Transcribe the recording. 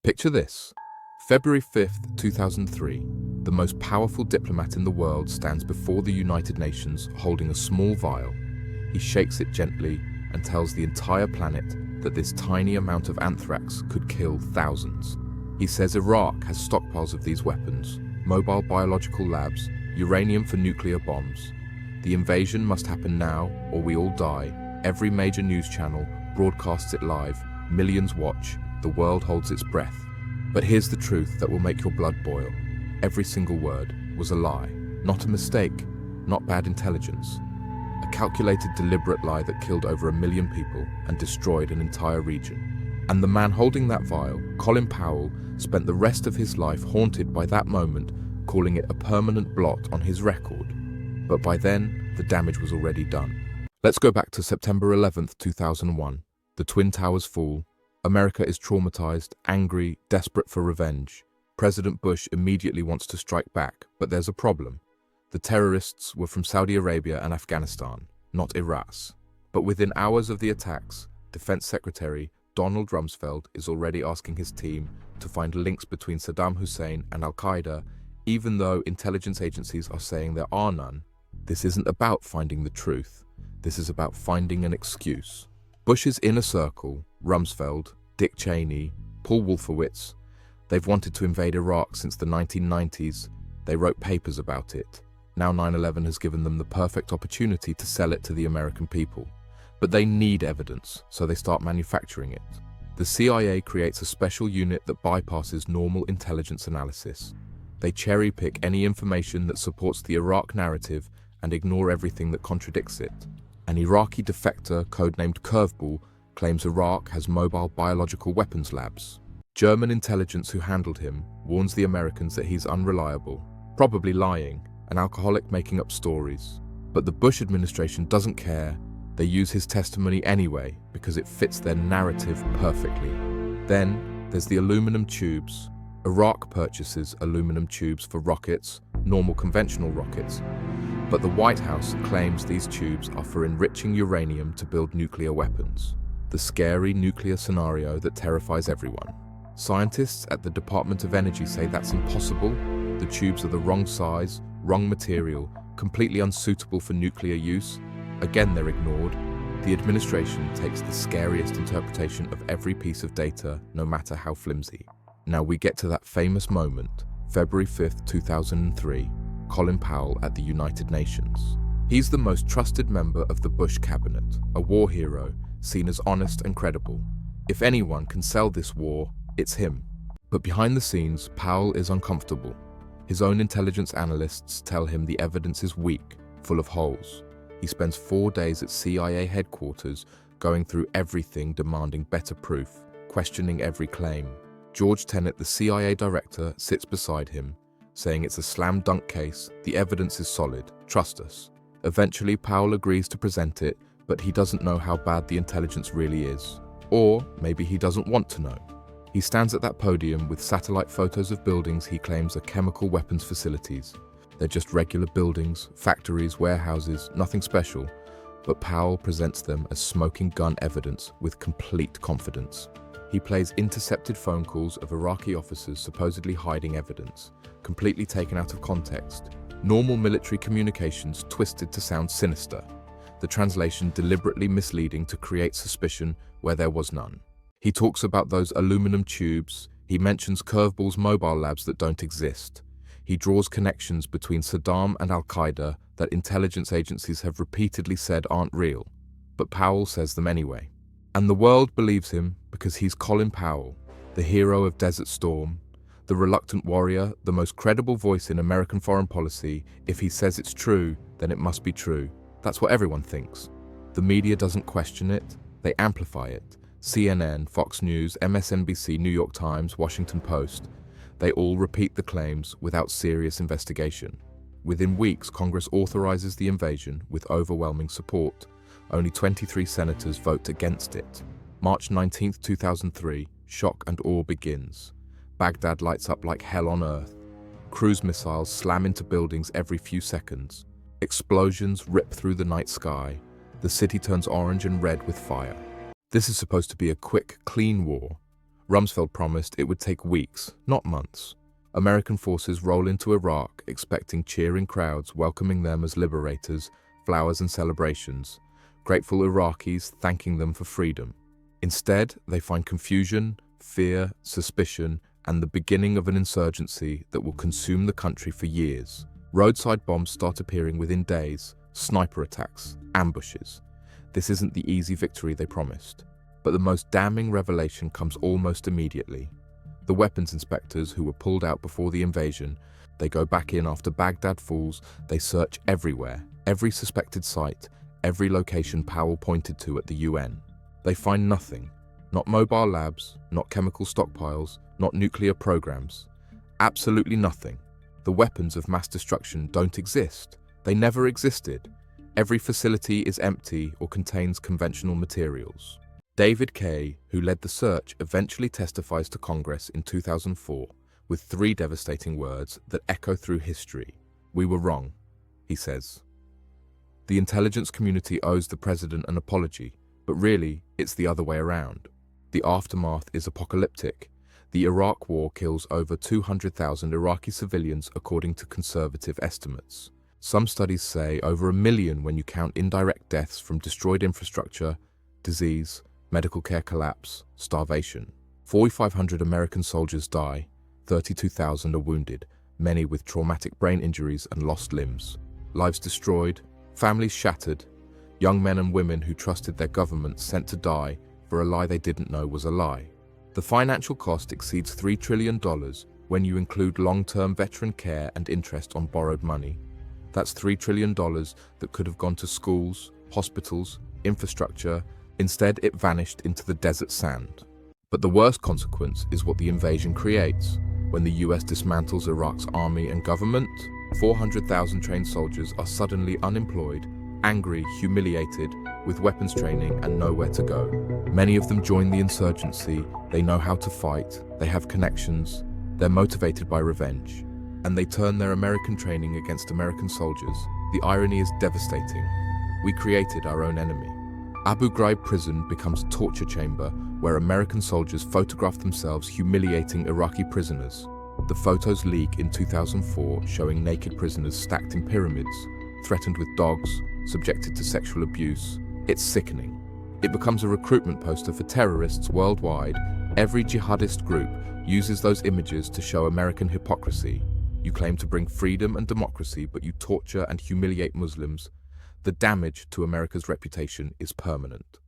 Picture this. February 5th, 2003, the most powerful diplomat in the world stands before the United Nations holding a small vial. He shakes it gently and tells the entire planet that this tiny amount of anthrax could kill thousands. He says Iraq has stockpiles of these weapons, mobile biological labs, uranium for nuclear bombs. The invasion must happen now or we all die. Every major news channel broadcasts it live, millions watch, the world holds its breath. But here's the truth that will make your blood boil. Every single word was a lie, not a mistake, not bad intelligence. A calculated, deliberate lie that killed over 1 million people and destroyed an entire region. And the man holding that vial, Colin Powell, spent the rest of his life haunted by that moment, calling it a permanent blot on his record. But by then, the damage was already done. Let's go back to September 11th, 2001. The Twin Towers fall. America is traumatized, angry, desperate for revenge. President Bush immediately wants to strike back, but there's a problem. The terrorists were from Saudi Arabia and Afghanistan, not Iraq. But within hours of the attacks, Defense Secretary Donald Rumsfeld is already asking his team to find links between Saddam Hussein and Al-Qaeda, even though intelligence agencies are saying there are none. This isn't about finding the truth. This is about finding an excuse. Bush's inner circle, Rumsfeld, Dick Cheney, Paul Wolfowitz, they've wanted to invade Iraq since the 1990s. They wrote papers about it. Now 9/11 has given them the perfect opportunity to sell it to the American people. But they need evidence, so they start manufacturing it. The CIA creates a special unit that bypasses normal intelligence analysis. They cherry-pick any information that supports the Iraq narrative and ignore everything that contradicts it. An Iraqi defector, codenamed Curveball, claims Iraq has mobile biological weapons labs. German intelligence who handled him warns the Americans that he's unreliable, probably lying, an alcoholic making up stories. But the Bush administration doesn't care. They use his testimony anyway because it fits their narrative perfectly. Then there's the aluminum tubes. Iraq purchases aluminum tubes for rockets, normal conventional rockets. But the White House claims these tubes are for enriching uranium to build nuclear weapons. The scary nuclear scenario that terrifies everyone. Scientists at the Department of Energy say that's impossible. The tubes are the wrong size, wrong material, completely unsuitable for nuclear use. Again, they're ignored. The administration takes the scariest interpretation of every piece of data, no matter how flimsy. Now we get to that famous moment, February 5th, 2003, Colin Powell at the United Nations. He's the most trusted member of the Bush cabinet, a war hero, seen as honest and credible. If anyone can sell this war, it's him. But behind the scenes, Powell is uncomfortable. His own intelligence analysts tell him the evidence is weak, full of holes. He spends 4 days at CIA headquarters, going through everything, demanding better proof, questioning every claim. George Tenet, the CIA director, sits beside him, saying it's a slam dunk case, the evidence is solid, trust us. Eventually, Powell agrees to present it, but he doesn't know how bad the intelligence really is. Or maybe he doesn't want to know. He stands at that podium with satellite photos of buildings he claims are chemical weapons facilities. They're just regular buildings, factories, warehouses, nothing special. But Powell presents them as smoking gun evidence with complete confidence. He plays intercepted phone calls of Iraqi officers supposedly hiding evidence, completely taken out of context. Normal military communications twisted to sound sinister. The translation deliberately misleading to create suspicion where there was none. He talks about those aluminum tubes. He mentions Curveball's mobile labs that don't exist. He draws connections between Saddam and Al-Qaeda that intelligence agencies have repeatedly said aren't real. But Powell says them anyway. And the world believes him because he's Colin Powell, the hero of Desert Storm, the reluctant warrior, the most credible voice in American foreign policy. If he says it's true, then it must be true. That's what everyone thinks. The media doesn't question it, they amplify it. CNN, Fox News, MSNBC, New York Times, Washington Post, they all repeat the claims without serious investigation. Within weeks, Congress authorizes the invasion with overwhelming support. Only 23 senators vote against it. March 19, 2003, shock and awe begins. Baghdad lights up like hell on earth. Cruise missiles slam into buildings every few seconds. Explosions rip through the night sky. The city turns orange and red with fire. This is supposed to be a quick, clean war. Rumsfeld promised it would take weeks, not months. American forces roll into Iraq, expecting cheering crowds welcoming them as liberators, flowers and celebrations, grateful Iraqis thanking them for freedom. Instead, they find confusion, fear, suspicion, and the beginning of an insurgency that will consume the country for years. Roadside bombs start appearing within days, sniper attacks, ambushes. This isn't the easy victory they promised. But the most damning revelation comes almost immediately. The weapons inspectors who were pulled out before the invasion, they go back in after Baghdad falls, they search everywhere, every suspected site, every location Powell pointed to at the UN. They find nothing. Not mobile labs, not chemical stockpiles, not nuclear programs. Absolutely nothing. The weapons of mass destruction don't exist. They never existed. Every facility is empty or contains conventional materials. David Kay, who led the search, eventually testifies to Congress in 2004 with 3 devastating words that echo through history. "We were wrong," he says. The intelligence community owes the president an apology, but really, it's the other way around. The aftermath is apocalyptic. The Iraq War kills over 200,000 Iraqi civilians according to conservative estimates. Some studies say over 1 million when you count indirect deaths from destroyed infrastructure, disease, medical care collapse, starvation. 4,500 American soldiers die, 32,000 are wounded, many with traumatic brain injuries and lost limbs. Lives destroyed, families shattered, young men and women who trusted their government sent to die for a lie they didn't know was a lie. The financial cost exceeds $3 trillion when you include long-term veteran care and interest on borrowed money. That's $3 trillion that could have gone to schools, hospitals, infrastructure. Instead, it vanished into the desert sand. But the worst consequence is what the invasion creates. When the US dismantles Iraq's army and government, 400,000 trained soldiers are suddenly unemployed, angry, humiliated, with weapons training and nowhere to go. Many of them join the insurgency, they know how to fight, they have connections, they're motivated by revenge. And they turn their American training against American soldiers. The irony is devastating. We created our own enemy. Abu Ghraib prison becomes a torture chamber where American soldiers photograph themselves humiliating Iraqi prisoners. The photos leak in 2004 showing naked prisoners stacked in pyramids, threatened with dogs, subjected to sexual abuse. It's sickening. It becomes a recruitment poster for terrorists worldwide. Every jihadist group uses those images to show American hypocrisy. You claim to bring freedom and democracy, but you torture and humiliate Muslims. The damage to America's reputation is permanent.